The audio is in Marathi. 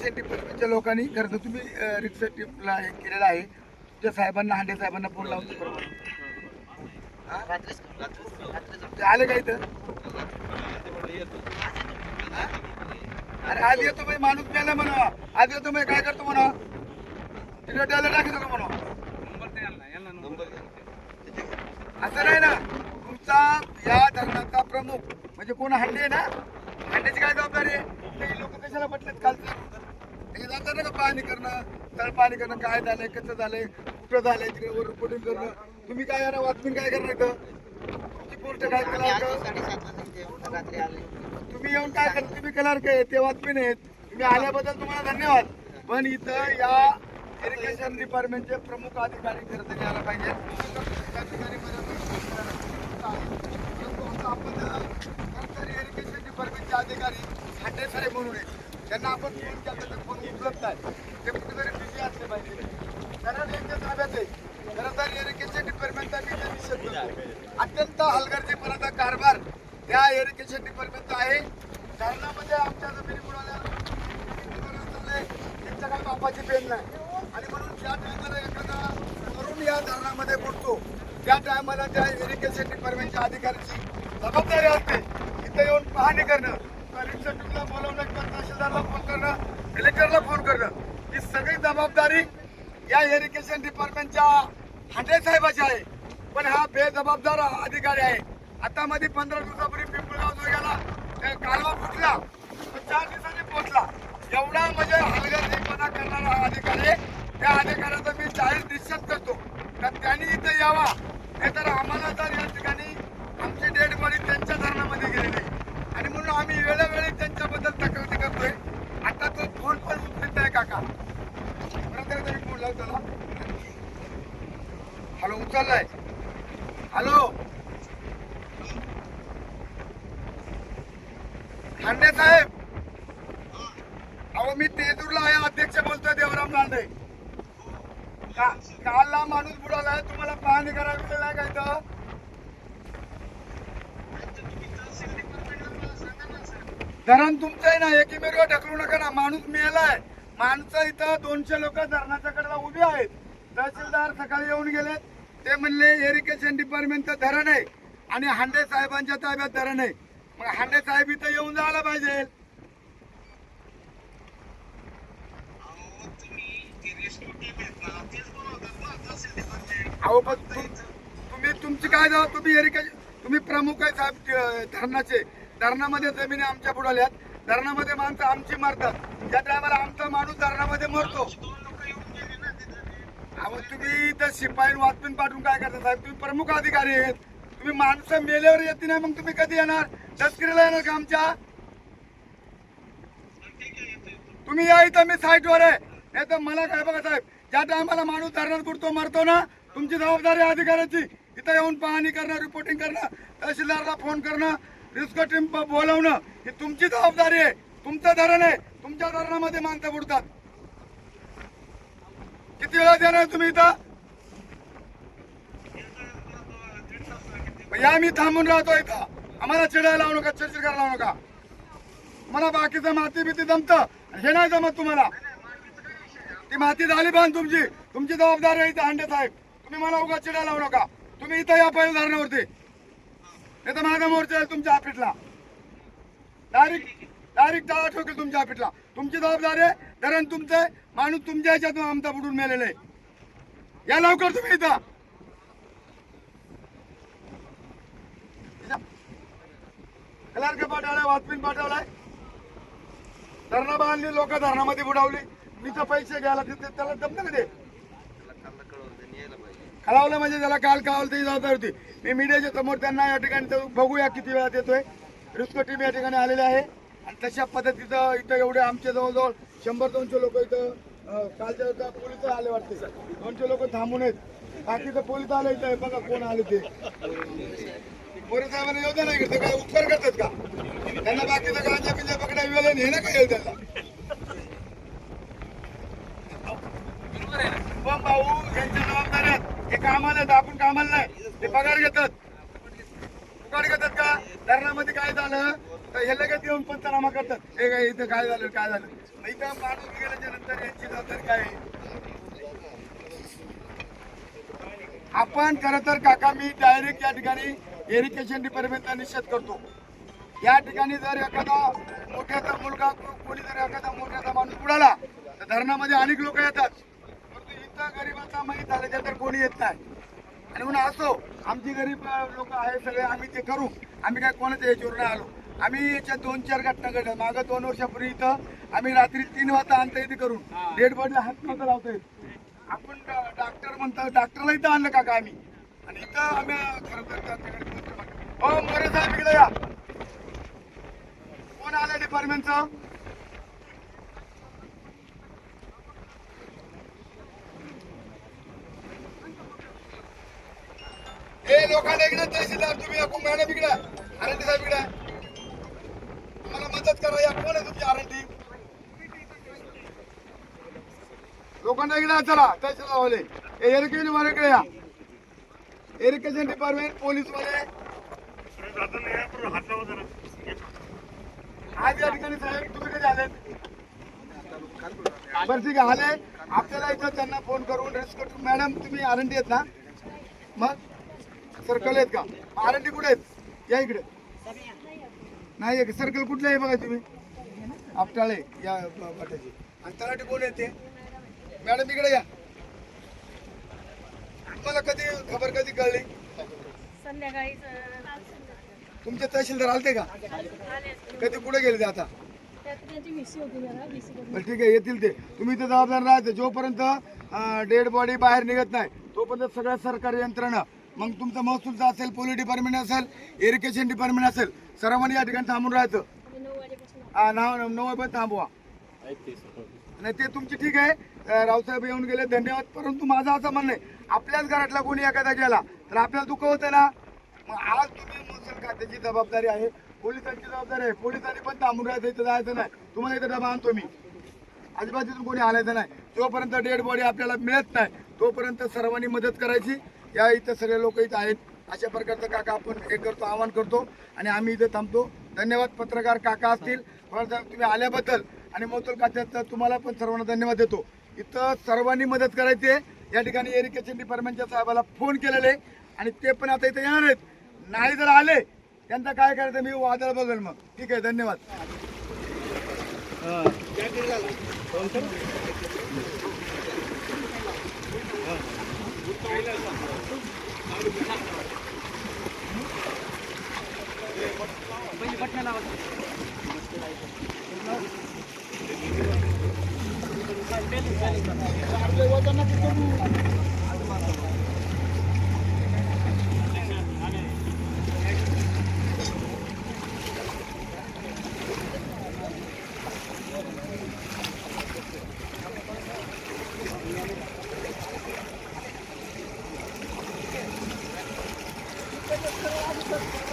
इरिगेशन डिपार्टमेंटच्या लोकांनी खरं तर तुम्ही रिक्षा टीमला हे केलेलं आहे. त्या साहेबांना, हांडे साहेबांना फोन लावून बरोबर ते आले का इथं? अरे आज येतो बाई, माणूस मेला म्हणा, आज येतो बाई, काय करतो म्हणा, तिकडे त्याला टाकतो का म्हणा. असं नाही ना, तुमचा या धरणाचा प्रमुख म्हणजे कोण, हांडे आहे ना, हांड्याची काय जबाबदारी आहे? काही लोक कशाला म्हटलेत कालचं हे जातात ना का पाणी करणं, तळ पाणी करणं, काय झालंय, कसं झालंय, कुठं झालंय, तिकडे वर रिपोर्टिंग करणं. तुम्ही काय यार वाचून काय करणार इथं? तुमची पोस्ट काय केला? तुम्ही येऊन काय करता? तुम्ही केणार काय? ते वाचपीन आहेत. तुम्ही आल्याबद्दल तुम्हाला धन्यवाद. पण इथं या इरिगेशन डिपार्टमेंटचे प्रमुख अधिकारी खरं तर यायला पाहिजे. इरिगेशन डिपार्टमेंटचे अधिकारी हांडे साहेब म्हणून आहेत, त्यांना आपण फोन केला तर फोन उपलब्ध आहे, ते कुठेतरी बिझी असले पाहिजे. कारण यांच्या ताब्यात आहे. खरं तर इरिगेशन डिपार्टमेंटचा मी निषेध करतो. अत्यंत हलगर्जीपणाचा कारभार या इरिगेशन डिपार्टमेंटचा आहे. धरणामध्ये आमच्या जमिनी बुडाल्या, त्यांच्या काही बापाची पेन नाही. आणि म्हणून ज्या टायमाला एखादा तरुण या धरणामध्ये बुडतो त्या टायमाला त्या इरिगेशन डिपार्टमेंटच्या अधिकाऱ्याची जबाबदारी असते इथं येऊन पाहणी करणं, रिक्षा बोलवणं, किंवा तहसीलदारला फोन करणं, कलेक्टरला फोन करणं, ही सगळी जबाबदारी या इरिगेशन डिपार्टमेंटच्या हांडे साहेबाची आहे. पण हा बेजबाबदार अधिकारी आहे. आता मध्ये 15 दिवसापूर्वी पिंपळगाव जोग्याला कालवा फुटला, 4 दिवसांनी पोहोचला. एवढा म्हणजे हलगर्जीपणा करणारा हा अधिकारी, त्या अधिकाऱ्याचा मी जाहीर निषेध करतो का त्यांनी इथं यावा. हे तर आम्हाला तर या ठिकाणी आमची डेड बॉडी त्यांच्या धरणामध्ये गेली नाही, आणि म्हणून आम्ही वेळोवेळी त्यांच्याबद्दल तक्रारी करतोय. आता तो फोन पण उचलत आहे काका, बरोबर तरी फोन लावतो ना. हॅलो, उचललाय? हॅलो हांडे साहेब, अहो मी तेजूरला आहे, अध्यक्ष बोलतोय, देवराम लांडे. कालला माणूस बुडालाय, तुम्हाला पाहणी करावी काय का इथं? धरण तुमचं आहे ना, एकीमेकावर ढकलू नका ना. माणूस मेलाय, माणसं इथं 200 लोक धरणाच्या कडेला उभी आहेत. तहसीलदार सकाळी येऊन गेलेत, ते म्हणले इरिगेशन डिपार्टमेंटचं धरण आहे आणि हांडे साहेबांच्या ताब्यात धरण आहे. मग हांडे साहेब इथं येऊन जायला पाहिजे. अहो पण तुम्ही तुमची काय जाऊ, तुम्ही प्रमुख आहे साहेब धरणाचे. धरणामध्ये जमिनी आमच्या बुडाल्यात, धरणामध्ये माणसं आमची मरतात. ज्या टायमाला आमचा माणूस धरणामध्ये मरतो, अहो तुम्ही इथं शिपाई वाचून पाठवून काय करता साहेब? तुम्ही प्रमुख अधिकारी आहेत. तुम्ही माणसं मेल्यावर येते नाही, मग तुम्ही कधी येणार? तस्करीला येणार का आमच्या? तुम्ही या इथं, मी साईटवर आहे. नाही तर मला काय बघा साहेब, ज्या टायमाला माणूस धरणात बुडतो, मरतो ना, तुमची जबाबदारी आहे अधिकाऱ्याची. इथं येऊन पाहणी करणं, रिपोर्टिंग करणं, तहसीलदारला फोन करणं, रिस्क टीम बोलवणं, ही तुमची जबाबदारी आहे. तुमचं धरण आहे, तुमच्या धरणामध्ये माणसं बुडतात. किती वेळा देणार तुम्ही इथं? या मी थांबून राहतो इथं. आम्हाला चिडायला लावू नका, चिडचिड करायला लावू नका. मला बाकीचं माती भीती जमतं, हे नाही जमत तुम्हाला. ती माती झाली पण तुमची जबाबदारी आहे इथं. हांडे साहेब, तुम्ही मला उगा चिडायला लावू नका. तुम्ही इथं या पहिल्या धरणावरती, नाही तर माझा मोर्चा आहे तुमच्या ऑफिसला. डायरेक्ट जाळा ठोकेल तुमच्या ऑफिसला. तुमची जबाबदारी आहे, धरण तुमचं, माणूस तुमच्या ह्याच्यातून आमचा बुडून मेलेला आहे. या लवकर तुम्ही इथं. क्लर्क पाठवलाय, वाचपीन पाठवलाय, धरणं बांधली, लोक धरणामध्ये बुडावली. मी तर पैसे घ्यायला तिथे त्याला जमलं का? ते कळवलं म्हणजे त्याला काल कळवलं ती जबाबदारी होती. मी मीडियाच्या समोर त्यांना या ठिकाणी बघूया किती वेळात येतोय. रिस्क टीम या ठिकाणी आलेले आहे आणि तशा पद्धतीचं इथं एवढे आमचे जवळजवळ 100-200 लोक इथं. कालच्या पोलीस आले वाटते, 200 लोक थांबून आहेत. बाकीचं पोलीस आले इथं, बघा कोण आले ते. पोलीस साहेबांना येऊ द्या नाही करते, काय उपकार करतात का? त्यांना बाकीचं गांजा पिंजा पकडा वेळ हे ना काय त्यांना. पण भाऊ यांच्या जबाबदाऱ्यात हे कामाला आहेत, आपण कामाला नाही. ते पगार घेतात का? धरणामध्ये काय झालं तर हे लगेच येऊन पंचनामा करतात. हे काय इथं काय झालं काय झालं. मग इथं माणूस गेल्याच्या नंतर यांची जबाबदारी काय आहे? आपण खरं तर काका मी डायरेक्ट या ठिकाणी इरिगेशन डिपार्टमेंटचा निषेध करतो. या ठिकाणी जर एखादा मोठ्याचा मुलगा कोणी जर एखादा मोठ्याचा माणूस उडाला तर धरणामध्ये अनेक लोक येतात, परंतु इथं गरीबाचा माहीत झाल्याच्या तर कोणी येत नाही. आणि म्हणून असो आमची गरीब लोक आहे सगळे, आम्ही ते करू. आम्ही काय कोणाच्या याच्यावर नाही आलो. आम्ही याच्या 2-4 घटना घडल्या. मागं 2 वर्षापूर्वी इथं आम्ही रात्री 3 वाजता आणता इथे करून डेड बॉडीला हात नव्हता लावता येत. आपण डॉक्टर म्हणतो, डॉक्टरला इथं आणलं काका आम्ही. आणि इथं आम्ही खरं तर हो मोरे साहेब इकडे या. कोण आलं डिपार्टमेंटचं? हे लोकांना इकडे तहसीलदार तुम्ही मॅडम इकडे आरंटी साहेब इकडे मला मदत करा. या कोण आहे तुमची आरंटी? लोकांना इकडे चला तहसीलदार वाले इरिगेशन वाले इकडे या. इरिगेशन डिपार्टमेंट पोलीस वाले आज या ठिकाणी साहेब तुम्ही कधी आलेत? बरं ठीक आहे आले. आपल्याला इथं त्यांना फोन करून रेस्क्यू मॅडम तुम्ही आरंटी आहेत ना? मग सर्कल आहेत का? आरंटी कुठे आहेत? या इकडे नाही सर्कल कुठलं आहे बघा तुम्ही आपटाळे या वाट्याची. आणि तलाठी कोण येते? मॅडम इकडे या. तुम्हाला कधी खबर कधी कळली? संध्याकाळी तुमचे तहसीलदार आलते का? कधी कुठे गेले ते आता? बरं ठीक आहे येतील ते. तुम्ही इथे जबाबदार राहायचं. जोपर्यंत डेड बॉडी बाहेर निघत नाही तोपर्यंत सगळ्या सरकारी यंत्रणा मग तुमचं महसूलचं असेल, पोलीस डिपार्टमेंट असेल, इरिगेशन डिपार्टमेंट असेल, सर्वांनी या ठिकाणी थांबून राहायचं. 9 वाजेपर्यंत थांबवा. नाही ते तुमची ठीक आहे. रावसाहेब येऊन गेले धन्यवाद. परंतु माझं असं म्हणणं आहे आपल्याच घरातला कोणी एखादा गेला तर आपल्याला दुःख होतं ना. मग आज तुम्ही महसूल खात्याची जबाबदारी आहे, पोलिसांची जबाबदारी आहे. पोलिसांनी पण थांबून राहायचं, इथं जायचं नाही. तुम्हाला इथं डबा आणतो मी. आजूबाजूतून कोणी आलायचं नाही. जोपर्यंत डेड बॉडी आपल्याला मिळत नाही तोपर्यंत सर्वांनी मदत करायची. या इथं सगळे लोक इथं आहेत. अशा प्रकारचं काका आपण हे करतो, आवाहन करतो आणि आम्ही इथं थांबतो. धन्यवाद. पत्रकार काका असतील तुम्ही आल्याबद्दल आणि महसूल खात्याचा तुम्हाला पण सर्वांना धन्यवाद देतो. इथं सर्वांनी मदत करायची आहे. या ठिकाणी इरिगेशन डिपार्टमेंटच्या साहेबाला फोन केलेले आणि ते पण आता इथे येणार आहेत. नाही जर आले त्यांचं काय करायचं मी वादळ बघेल. मग ठीक आहे धन्यवाद. Thank you.